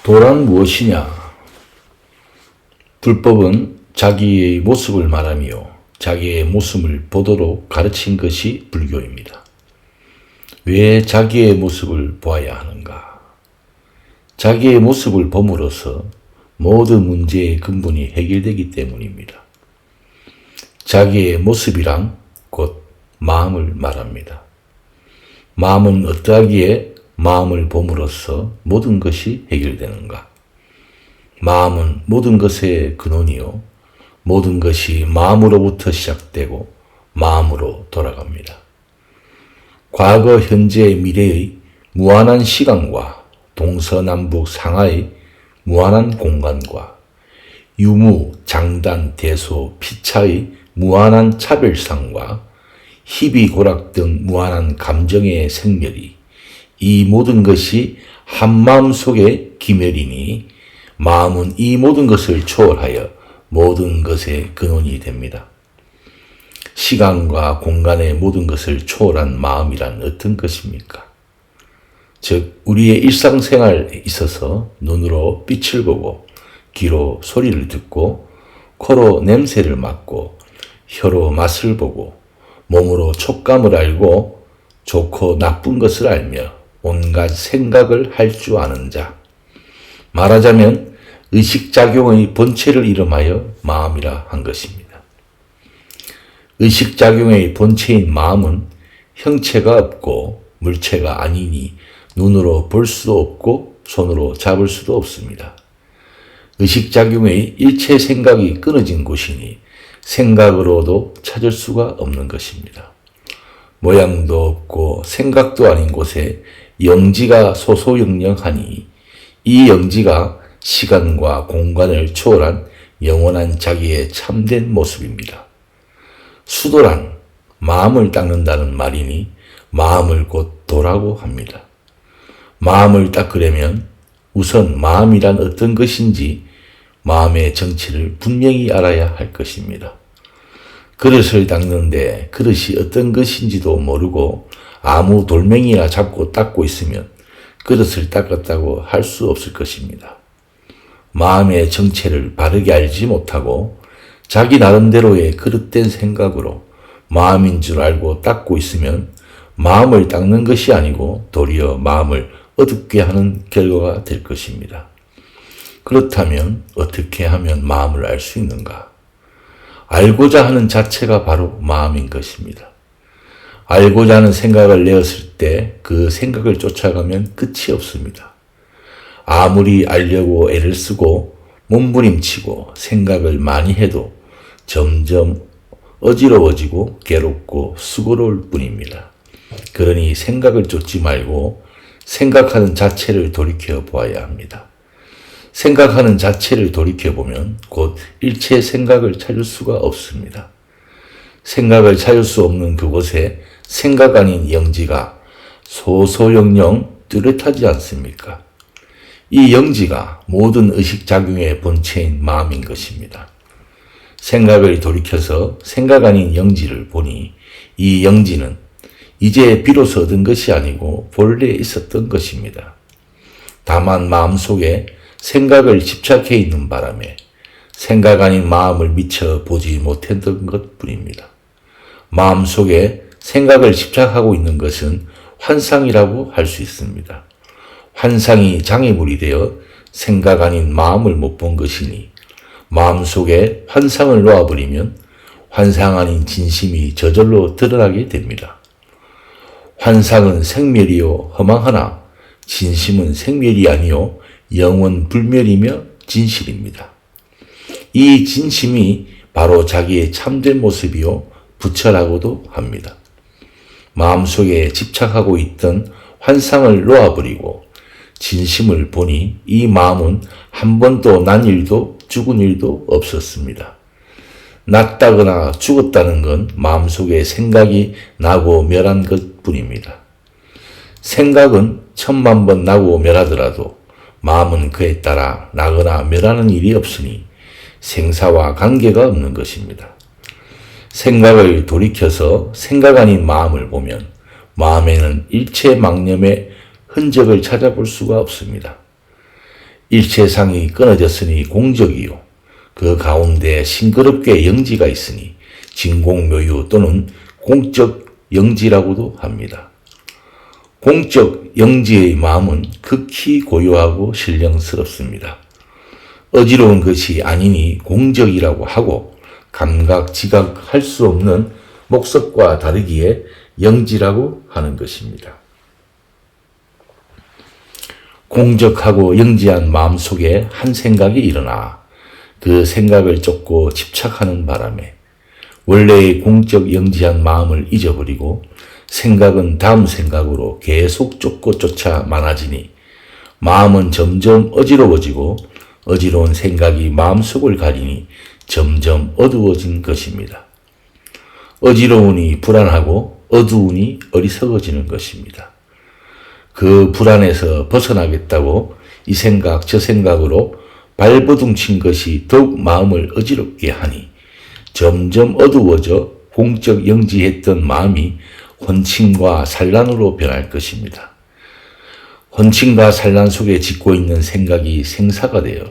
도란 무엇이냐? 불법은 자기의 모습을 말하며 자기의 모습을 보도록 가르친 것이 불교입니다. 왜 자기의 모습을 보아야 하는가? 자기의 모습을 봄으로써 모든 문제의 근본이 해결되기 때문입니다. 자기의 모습이란 곧 마음을 말합니다. 마음은 어떠하기에 마음을 봄으로써 모든 것이 해결되는가? 마음은 모든 것의 근원이요. 모든 것이 마음으로부터 시작되고 마음으로 돌아갑니다. 과거, 현재, 미래의 무한한 시간과 동서남북 상하의 무한한 공간과 유무, 장단, 대소, 피차의 무한한 차별상과 희비고락 등 무한한 감정의 생멸이 이 모든 것이 한마음 속의 기멸이니 마음은 이 모든 것을 초월하여 모든 것의 근원이 됩니다. 시간과 공간의 모든 것을 초월한 마음이란 어떤 것입니까? 즉 우리의 일상생활에 있어서 눈으로 빛을 보고 귀로 소리를 듣고 코로 냄새를 맡고 혀로 맛을 보고 몸으로 촉감을 알고 좋고 나쁜 것을 알며 온갖 생각을 할 줄 아는 자. 말하자면 의식작용의 본체를 이름하여 마음이라 한 것입니다. 의식작용의 본체인 마음은 형체가 없고 물체가 아니니 눈으로 볼 수도 없고 손으로 잡을 수도 없습니다. 의식작용의 일체 생각이 끊어진 곳이니 생각으로도 찾을 수가 없는 것입니다. 모양도 없고 생각도 아닌 곳에 영지가 소소영령하니 이 영지가 시간과 공간을 초월한 영원한 자기의 참된 모습입니다. 수도란 마음을 닦는다는 말이니 마음을 곧 도라고 합니다. 마음을 닦으려면 우선 마음이란 어떤 것인지 마음의 정체를 분명히 알아야 할 것입니다. 그릇을 닦는데 그릇이 어떤 것인지도 모르고 아무 돌멩이나 잡고 닦고 있으면 그릇을 닦았다고 할 수 없을 것입니다. 마음의 정체를 바르게 알지 못하고 자기 나름대로의 그릇된 생각으로 마음인 줄 알고 닦고 있으면 마음을 닦는 것이 아니고 도리어 마음을 어둡게 하는 결과가 될 것입니다. 그렇다면 어떻게 하면 마음을 알 수 있는가? 알고자 하는 자체가 바로 마음인 것입니다. 알고자 하는 생각을 내었을 때 그 생각을 쫓아가면 끝이 없습니다. 아무리 알려고 애를 쓰고 몸부림치고 생각을 많이 해도 점점 어지러워지고 괴롭고 수고로울 뿐입니다. 그러니 생각을 쫓지 말고 생각하는 자체를 돌이켜 보아야 합니다. 생각하는 자체를 돌이켜보면 곧 일체 생각을 찾을 수가 없습니다. 생각을 찾을 수 없는 그곳에 생각 아닌 영지가 소소영령 뚜렷하지 않습니까? 이 영지가 모든 의식작용의 본체인 마음인 것입니다. 생각을 돌이켜서 생각 아닌 영지를 보니 이 영지는 이제 비로소 얻은 것이 아니고 본래 있었던 것입니다. 다만 마음속에 생각을 집착해 있는 바람에 생각 아닌 마음을 미처 보지 못했던 것 뿐입니다. 마음속에 생각을 집착하고 있는 것은 환상이라고 할 수 있습니다. 환상이 장애물이 되어 생각 아닌 마음을 못 본 것이니 마음속에 환상을 놓아버리면 환상 아닌 진심이 저절로 드러나게 됩니다. 환상은 생멸이요 허망하나 진심은 생멸이 아니요 영원 불멸이며 진실입니다. 이 진심이 바로 자기의 참된 모습이요 부처라고도 합니다. 마음속에 집착하고 있던 환상을 놓아버리고 진심을 보니 이 마음은 한 번도 난 일도 죽은 일도 없었습니다. 났다거나 죽었다는 건 마음속에 생각이 나고 멸한 것뿐입니다. 생각은 1000만 번 나고 멸하더라도 마음은 그에 따라 나거나 멸하는 일이 없으니 생사와 관계가 없는 것입니다. 생각을 돌이켜서 생각 아닌 마음을 보면 마음에는 일체 망념의 흔적을 찾아볼 수가 없습니다. 일체상이 끊어졌으니 공적이요. 그 가운데 싱그럽게 영지가 있으니 진공묘유 또는 공적 영지라고도 합니다. 공적 영지의 마음은 극히 고요하고 신령스럽습니다. 어지러운 것이 아니니 공적이라고 하고 감각, 지각할 수 없는 목석과 다르기에 영지라고 하는 것입니다. 공적하고 영지한 마음 속에 한 생각이 일어나 그 생각을 쫓고 집착하는 바람에 원래의 공적 영지한 마음을 잊어버리고 생각은 다음 생각으로 계속 쫓고 쫓아 많아지니 마음은 점점 어지러워지고 어지러운 생각이 마음속을 가리니 점점 어두워진 것입니다. 어지러우니 불안하고 어두우니 어리석어지는 것입니다. 그 불안에서 벗어나겠다고 이 생각 저 생각으로 발버둥친 것이 더욱 마음을 어지럽게 하니 점점 어두워져 공적 영지했던 마음이 혼침과 산란으로 변할 것입니다. 혼침과 산란 속에 짓고 있는 생각이 생사가 되어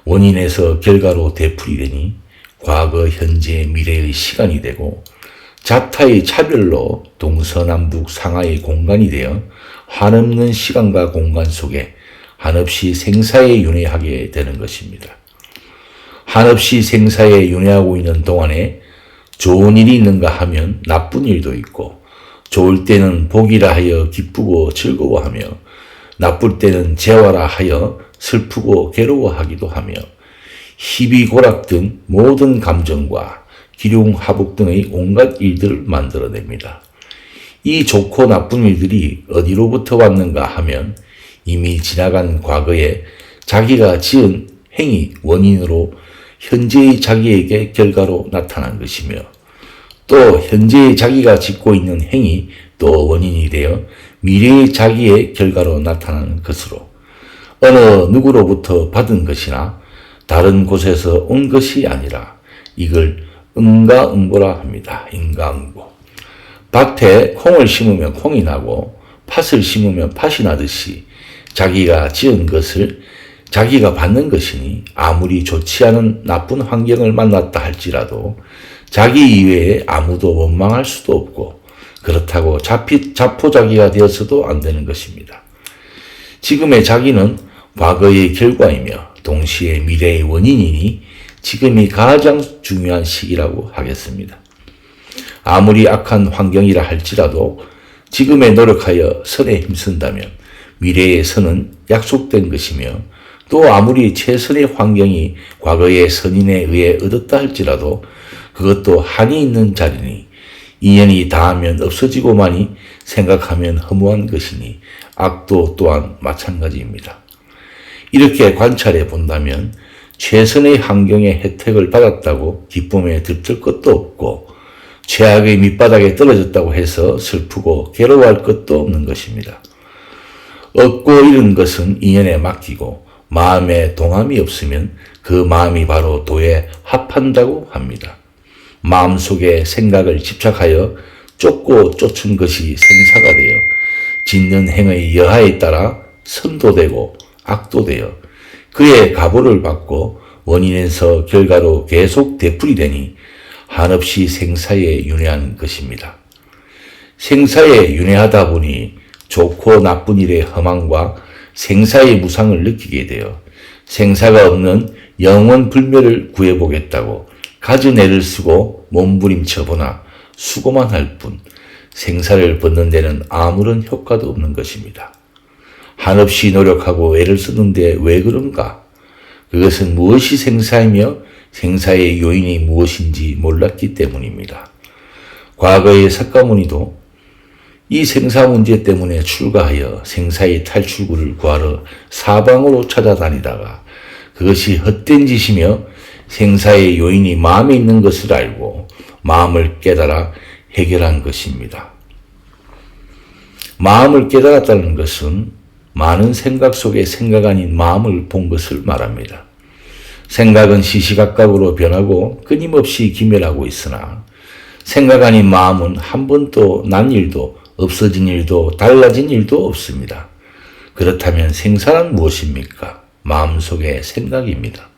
원인에서 결과로 되풀이되니 과거, 현재, 미래의 시간이 되고 자타의 차별로 동서남북 상하의 공간이 되어 한없는 시간과 공간 속에 한없이 생사에 윤회하게 되는 것입니다. 한없이 생사에 윤회하고 있는 동안에 좋은 일이 있는가 하면 나쁜 일도 있고 좋을 때는 복이라 하여 기쁘고 즐거워하며 나쁠 때는 재화라 하여 슬프고 괴로워하기도 하며 희비 고락 등 모든 감정과 기륭 하복 등의 온갖 일들을 만들어냅니다. 이 좋고 나쁜 일들이 어디로부터 왔는가 하면 이미 지나간 과거에 자기가 지은 행위 원인으로 현재의 자기에게 결과로 나타난 것이며 또 현재의 자기가 짓고 있는 행위 또 원인이 되어 미래의 자기의 결과로 나타나는 것으로 어느 누구로부터 받은 것이나 다른 곳에서 온 것이 아니라 이걸 응가응보라 합니다. 응가응보. 밭에 콩을 심으면 콩이 나고 팥을 심으면 팥이 나듯이 자기가 지은 것을 자기가 받는 것이니 아무리 좋지 않은 나쁜 환경을 만났다 할지라도 자기 이외에 아무도 원망할 수도 없고 그렇다고 자포자기가 되어서도 안 되는 것입니다. 지금의 자기는 과거의 결과이며 동시에 미래의 원인이니 지금이 가장 중요한 시기라고 하겠습니다. 아무리 악한 환경이라 할지라도 지금에 노력하여 선에 힘쓴다면 미래의 선은 약속된 것이며 또 아무리 최선의 환경이 과거의 선인에 의해 얻었다 할지라도 그것도 한이 있는 자리니 인연이 닿으면 없어지고만이 생각하면 허무한 것이니 악도 또한 마찬가지입니다. 이렇게 관찰해 본다면 최선의 환경의 혜택을 받았다고 기쁨에 들뜰 것도 없고 최악의 밑바닥에 떨어졌다고 해서 슬프고 괴로워할 것도 없는 것입니다. 얻고 잃은 것은 인연에 맡기고 마음에 동함이 없으면 그 마음이 바로 도에 합한다고 합니다. 마음속에 생각을 집착하여 쫓고 쫓은 것이 생사가 되어 짓는 행의 여하에 따라 선도 되고 악도 되어 그의 가보를 받고 원인에서 결과로 계속 되풀이되니 한없이 생사에 윤회한 것입니다. 생사에 윤회하다 보니 좋고 나쁜 일의 허망과 생사의 무상을 느끼게 되어 생사가 없는 영원 불멸을 구해보겠다고 가진 애를 쓰고 몸부림쳐 보나 수고만 할 뿐 생사를 벗는 데는 아무런 효과도 없는 것입니다. 한없이 노력하고 애를 쓰는데 왜 그런가? 그것은 무엇이 생사이며 생사의 요인이 무엇인지 몰랐기 때문입니다. 과거의 석가모니도 이 생사 문제 때문에 출가하여 생사의 탈출구를 구하러 사방으로 찾아다니다가 그것이 헛된 짓이며 생사의 요인이 마음에 있는 것을 알고 마음을 깨달아 해결한 것입니다. 마음을 깨달았다는 것은 많은 생각 속에 생각 아닌 마음을 본 것을 말합니다. 생각은 시시각각으로 변하고 끊임없이 기멸하고 있으나 생각 아닌 마음은 한 번도 난 일도 없어진 일도 달라진 일도 없습니다. 그렇다면 생사는 무엇입니까? 마음속의 생각입니다.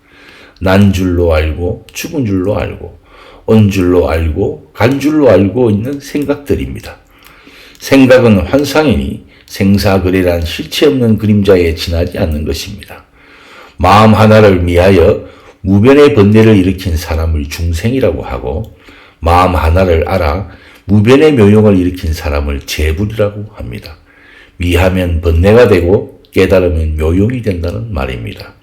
난 줄로 알고 죽은 줄로 알고 온 줄로 알고 간 줄로 알고 있는 생각들입니다. 생각은 환상이니 생사거래란 실체 없는 그림자에 지나지 않는 것입니다. 마음 하나를 위하여 무변의 번뇌를 일으킨 사람을 중생이라고 하고 마음 하나를 알아 무변의 묘용을 일으킨 사람을 재불이라고 합니다. 미하면 번뇌가 되고 깨달으면 묘용이 된다는 말입니다.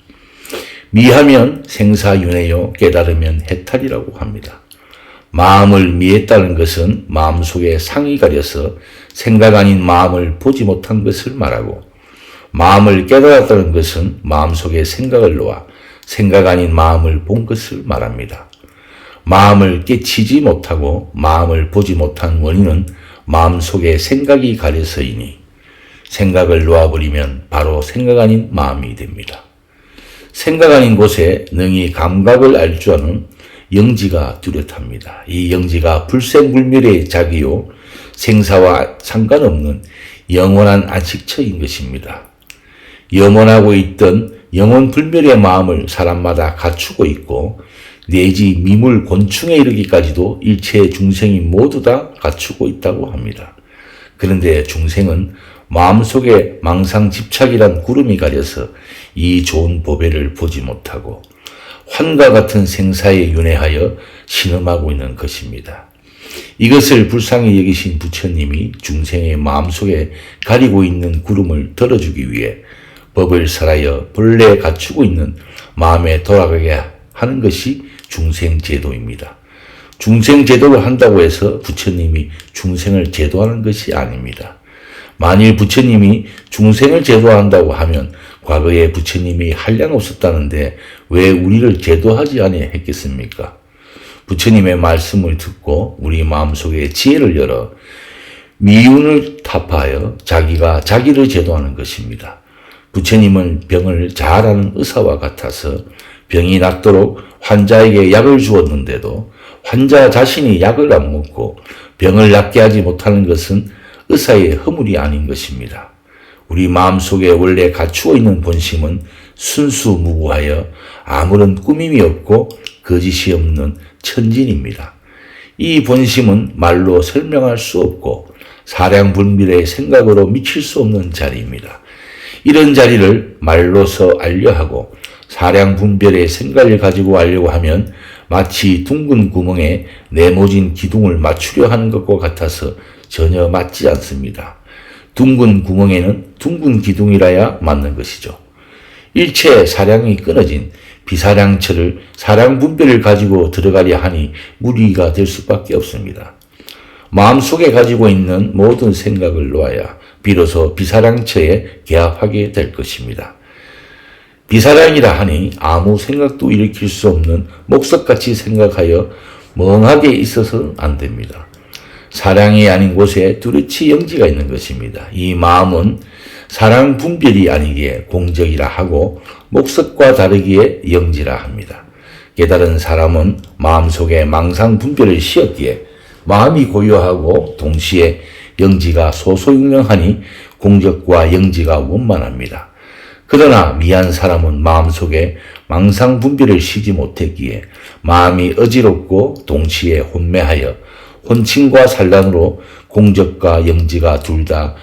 미하면 생사윤회요, 깨달으면 해탈이라고 합니다. 마음을 미했다는 것은 마음속에 상이 가려서 생각 아닌 마음을 보지 못한 것을 말하고 마음을 깨달았다는 것은 마음속에 생각을 놓아 생각 아닌 마음을 본 것을 말합니다. 마음을 깨치지 못하고 마음을 보지 못한 원인은 마음속에 생각이 가려서이니 생각을 놓아버리면 바로 생각 아닌 마음이 됩니다. 생각 아닌 곳에 능히 감각을 알 줄 아는 영지가 뚜렷합니다. 이 영지가 불생불멸의 자기요 생사와 상관없는 영원한 안식처인 것입니다. 염원하고 있던 영원불멸의 마음을 사람마다 갖추고 있고 내지 미물 곤충에 이르기까지도 일체의 중생이 모두 다 갖추고 있다고 합니다. 그런데 중생은 마음속에 망상 집착이란 구름이 가려서 이 좋은 보배를 보지 못하고 환과 같은 생사에 윤회하여 신음하고 있는 것입니다. 이것을 불쌍히 여기신 부처님이 중생의 마음속에 가리고 있는 구름을 덜어주기 위해 법을 설하여 본래 갖추고 있는 마음에 돌아가게 하는 것이 중생제도입니다. 중생제도를 한다고 해서 부처님이 중생을 제도하는 것이 아닙니다. 만일 부처님이 중생을 제도한다고 하면 과거에 부처님이 한량 없었다는데 왜 우리를 제도하지 아니했겠습니까? 부처님의 말씀을 듣고 우리 마음속에 지혜를 열어 미운을 타파하여 자기가 자기를 제도하는 것입니다. 부처님은 병을 잘 아는 의사와 같아서 병이 낫도록 환자에게 약을 주었는데도 환자 자신이 약을 안 먹고 병을 낫게 하지 못하는 것은 의사의 허물이 아닌 것입니다. 우리 마음속에 원래 갖추어 있는 본심은 순수무구하여 아무런 꾸밈이 없고 거짓이 없는 천진입니다. 이 본심은 말로 설명할 수 없고 사량분별의 생각으로 미칠 수 없는 자리입니다. 이런 자리를 말로서 알려 하고 사량분별의 생각을 가지고 알려고 하면 마치 둥근 구멍에 네모진 기둥을 맞추려 하는 것과 같아서 전혀 맞지 않습니다. 둥근 구멍에는 둥근 기둥이라야 맞는 것이죠. 일체 사량이 끊어진 비사량처를 사량분별을 가지고 들어가려 하니 무리가 될 수밖에 없습니다. 마음속에 가지고 있는 모든 생각을 놓아야 비로소 비사량처에 개합하게 될 것입니다. 비사량이라 하니 아무 생각도 일으킬 수 없는 목석같이 생각하여 멍하게 있어서는 안 됩니다. 사량이 아닌 곳에 뚜렷이 영지가 있는 것입니다. 이 마음은 사량 분별이 아니기에 공적이라 하고 목석과 다르기에 영지라 합니다. 깨달은 사람은 마음속에 망상 분별을 씌었기에 마음이 고요하고 동시에 영지가 소소유명하니 공적과 영지가 원만합니다. 그러나 미한 사람은 마음속에 망상 분별을 쉬지 못했기에 마음이 어지럽고 동시에 혼매하여 혼침과 산란으로 공적과 영지가 둘 다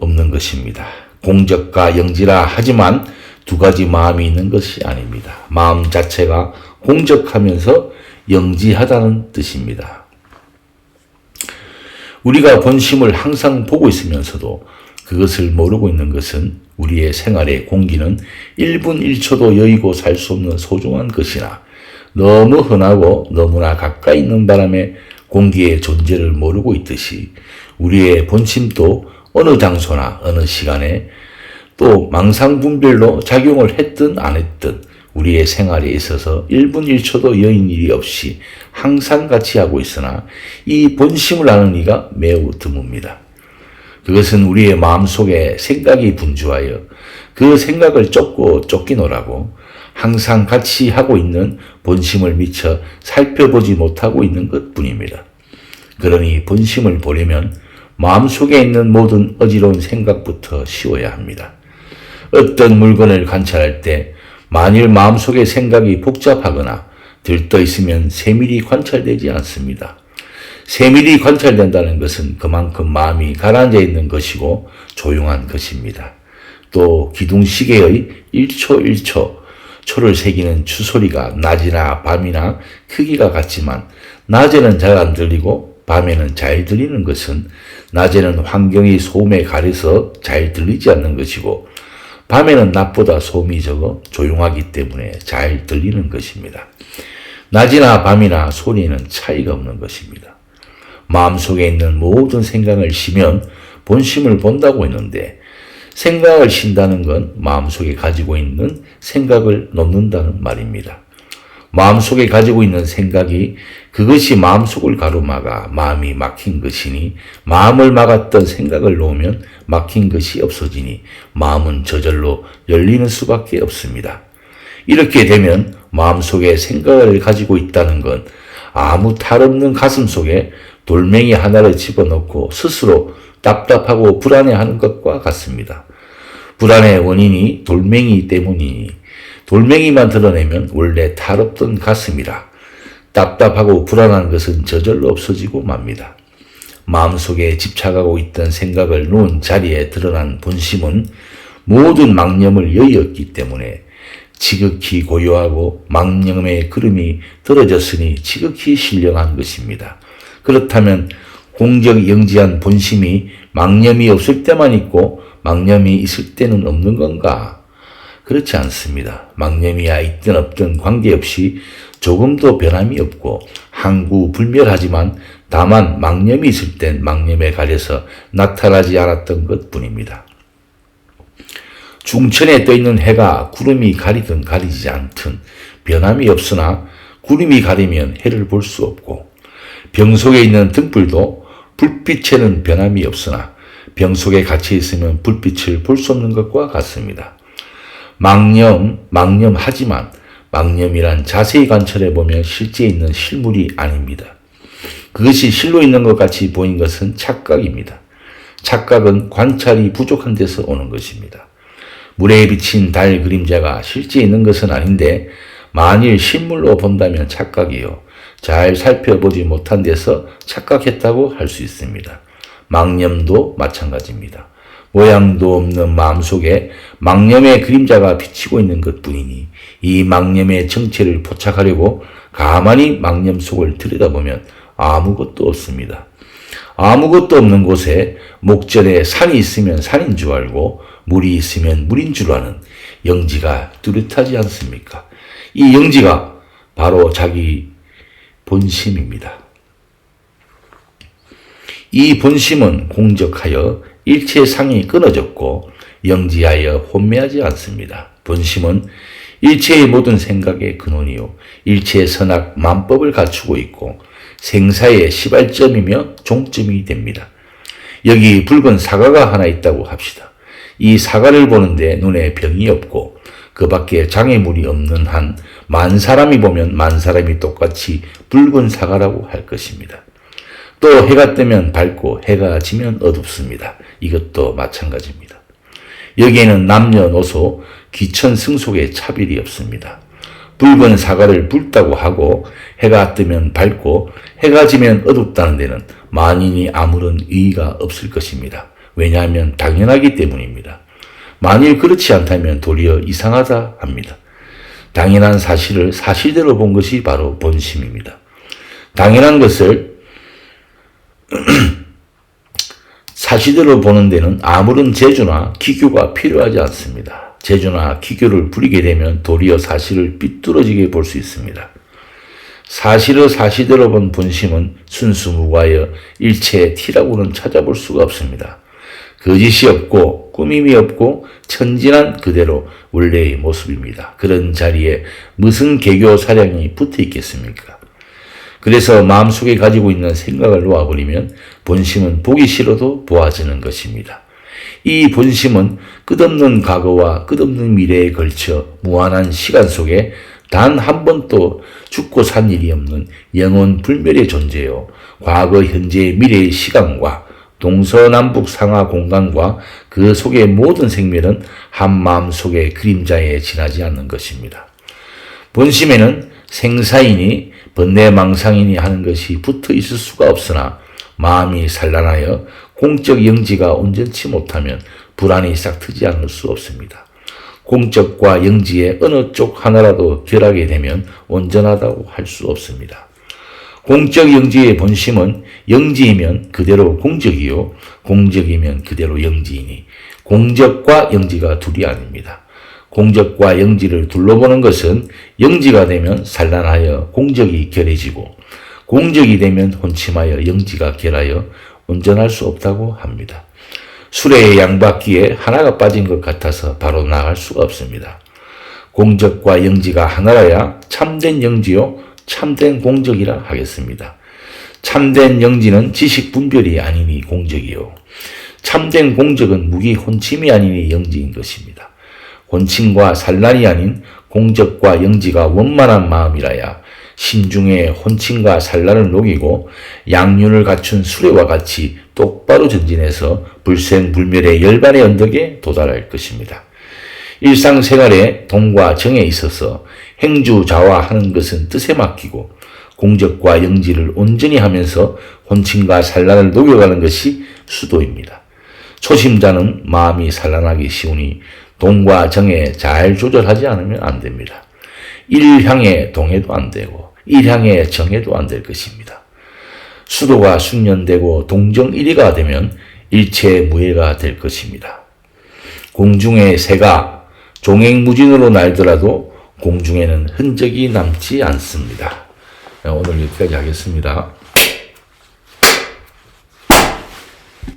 없는 것입니다. 공적과 영지라 하지만 두 가지 마음이 있는 것이 아닙니다. 마음 자체가 공적하면서 영지하다는 뜻입니다. 우리가 본심을 항상 보고 있으면서도 그것을 모르고 있는 것은 우리의 생활의 공기는 1분 1초도 여의고 살 수 없는 소중한 것이나 너무 흔하고 너무나 가까이 있는 바람에 공기의 존재를 모르고 있듯이 우리의 본심도 어느 장소나 어느 시간에 또 망상분별로 작용을 했든 안 했든 우리의 생활에 있어서 1분 1초도 여인 일이 없이 항상 같이 하고 있으나 이 본심을 아는 이가 매우 드뭅니다. 그것은 우리의 마음속에 생각이 분주하여 그 생각을 쫓고 쫓기노라고 항상 같이 하고 있는 본심을 미처 살펴보지 못하고 있는 것뿐입니다. 그러니 본심을 보려면 마음속에 있는 모든 어지러운 생각부터 쉬워야 합니다. 어떤 물건을 관찰할 때 만일 마음속의 생각이 복잡하거나 들떠 있으면 세밀히 관찰되지 않습니다. 세밀히 관찰된다는 것은 그만큼 마음이 가라앉아 있는 것이고 조용한 것입니다. 또 기둥시계의 1초 1초 초를 새기는 추소리가 낮이나 밤이나 크기가 같지만 낮에는 잘 안 들리고 밤에는 잘 들리는 것은 낮에는 환경이 소음에 가려서 잘 들리지 않는 것이고 밤에는 낮보다 소음이 적어 조용하기 때문에 잘 들리는 것입니다. 낮이나 밤이나 소리는 차이가 없는 것입니다. 마음속에 있는 모든 생각을 쉬면 본심을 본다고 했는데 생각을 쉰다는 건 마음속에 가지고 있는 생각을 놓는다는 말입니다. 마음속에 가지고 있는 생각이 그것이 마음속을 가로막아 마음이 막힌 것이니 마음을 막았던 생각을 놓으면 막힌 것이 없어지니 마음은 저절로 열리는 수밖에 없습니다. 이렇게 되면 마음속에 생각을 가지고 있다는 건 아무 탈 없는 가슴 속에 돌멩이 하나를 집어넣고 스스로 답답하고 불안해하는 것과 같습니다. 불안의 원인이 돌멩이 때문이니 돌멩이만 드러내면 원래 탈 없던 가슴이라 답답하고 불안한 것은 저절로 없어지고 맙니다. 마음속에 집착하고 있던 생각을 놓은 자리에 드러난 본심은 모든 망념을 여의었기 때문에 지극히 고요하고 망념의 구름이 떨어졌으니 지극히 신령한 것입니다. 그렇다면 공적 영지한 본심이 망념이 없을 때만 있고 망념이 있을 때는 없는 건가? 그렇지 않습니다. 망념이야 있든 없든 관계없이 조금도 변함이 없고 항구불멸하지만 다만 망념이 있을 땐 망념에 가려서 나타나지 않았던 것뿐입니다. 중천에 떠있는 해가 구름이 가리든 가리지 않든 변함이 없으나 구름이 가리면 해를 볼 수 없고 병 속에 있는 등불도 불빛에는 변함이 없으나 병 속에 갇혀 있으면 불빛을 볼 수 없는 것과 같습니다. 망념하지만 망념이란 자세히 관찰해 보면 실제 있는 실물이 아닙니다. 그것이 실로 있는 것 같이 보인 것은 착각입니다. 착각은 관찰이 부족한 데서 오는 것입니다. 물에 비친 달 그림자가 실제 있는 것은 아닌데 만일 실물로 본다면 착각이요. 잘 살펴보지 못한 데서 착각했다고 할 수 있습니다. 망념도 마찬가지입니다. 모양도 없는 마음속에 망념의 그림자가 비치고 있는 것뿐이니 이 망념의 정체를 포착하려고 가만히 망념 속을 들여다보면 아무것도 없습니다. 아무것도 없는 곳에 목전에 산이 있으면 산인 줄 알고 물이 있으면 물인 줄 아는 영지가 뚜렷하지 않습니까? 이 영지가 바로 자기 본심입니다. 이 본심은 공적하여 일체상이 끊어졌고 영지하여 혼미하지 않습니다. 본심은 일체의 모든 생각의 근원이요 일체의 선악 만법을 갖추고 있고 생사의 시발점이며 종점이 됩니다. 여기 붉은 사과가 하나 있다고 합시다. 이 사과를 보는데 눈에 병이 없고 그 밖에 장애물이 없는 한 만 사람이 보면 만 사람이 똑같이 붉은 사과라고 할 것입니다. 또 해가 뜨면 밝고 해가 지면 어둡습니다. 이것도 마찬가지입니다. 여기에는 남녀노소 기천승속의 차별이 없습니다. 붉은 사과를 붉다고 하고 해가 뜨면 밝고 해가 지면 어둡다는 데는 만인이 아무런 의의가 없을 것입니다. 왜냐하면 당연하기 때문입니다. 만일 그렇지 않다면 도리어 이상하다 합니다. 당연한 사실을 사실대로 본 것이 바로 본심입니다. 당연한 것을 사실대로 보는 데는 아무런 재주나 기교가 필요하지 않습니다. 재주나 기교를 부리게 되면 도리어 사실을 삐뚤어지게 볼 수 있습니다. 사실을 사실대로 본 본심은 순수무구하여 일체의 티라고는 찾아볼 수가 없습니다. 거짓이 없고 꾸밈이 없고 천진한 그대로 원래의 모습입니다. 그런 자리에 무슨 개교 사량이 붙어 있겠습니까? 그래서 마음속에 가지고 있는 생각을 놓아버리면 본심은 보기 싫어도 보아지는 것입니다. 이 본심은 끝없는 과거와 끝없는 미래에 걸쳐 무한한 시간 속에 단 한 번도 죽고 산 일이 없는 영원 불멸의 존재요. 과거, 현재, 미래의 시간과 동서남북 상하 공간과 그 속의 모든 생멸은 한 마음 속의 그림자에 지나지 않는 것입니다. 본심에는 생사이니 번뇌망상이니 하는 것이 붙어 있을 수가 없으나 마음이 산란하여 공적 영지가 온전치 못하면 불안이 싹트지 않을 수 없습니다. 공적과 영지의 어느 쪽 하나라도 결하게 되면 온전하다고 할 수 없습니다. 공적 영지의 본심은 영지이면 그대로 공적이요 공적이면 그대로 영지이니 공적과 영지가 둘이 아닙니다. 공적과 영지를 둘러보는 것은 영지가 되면 산란하여 공적이 결해지고 공적이 되면 혼침하여 영지가 결하여 온전할 수 없다고 합니다. 수레의 양바퀴에 하나가 빠진 것 같아서 바로 나갈 수가 없습니다. 공적과 영지가 하나라야 참된 영지요 참된 공적이라 하겠습니다. 참된 영지는 지식 분별이 아니니 공적이요 참된 공적은 무기 혼침이 아니니 영지인 것입니다. 혼침과 산란이 아닌 공적과 영지가 원만한 마음이라야 심중에 혼침과 산란을 녹이고 양륜을 갖춘 수레와 같이 똑바로 전진해서 불생불멸의 열반의 언덕에 도달할 것입니다. 일상생활에 동과 정에 있어서 행주자화하는 것은 뜻에 맡기고 공적과 영지를 온전히 하면서 혼침과 산란을 녹여가는 것이 수도입니다. 초심자는 마음이 산란하기 쉬우니 동과 정에 잘 조절하지 않으면 안 됩니다. 일향의 동해도 안 되고 일향의 정해도 안 될 것입니다. 수도가 숙련되고 동정일이가 되면 일체무예가 될 것입니다. 공중의 새가 종횡무진으로 날더라도 공중에는 흔적이 남지 않습니다. 오늘 여기까지 하겠습니다.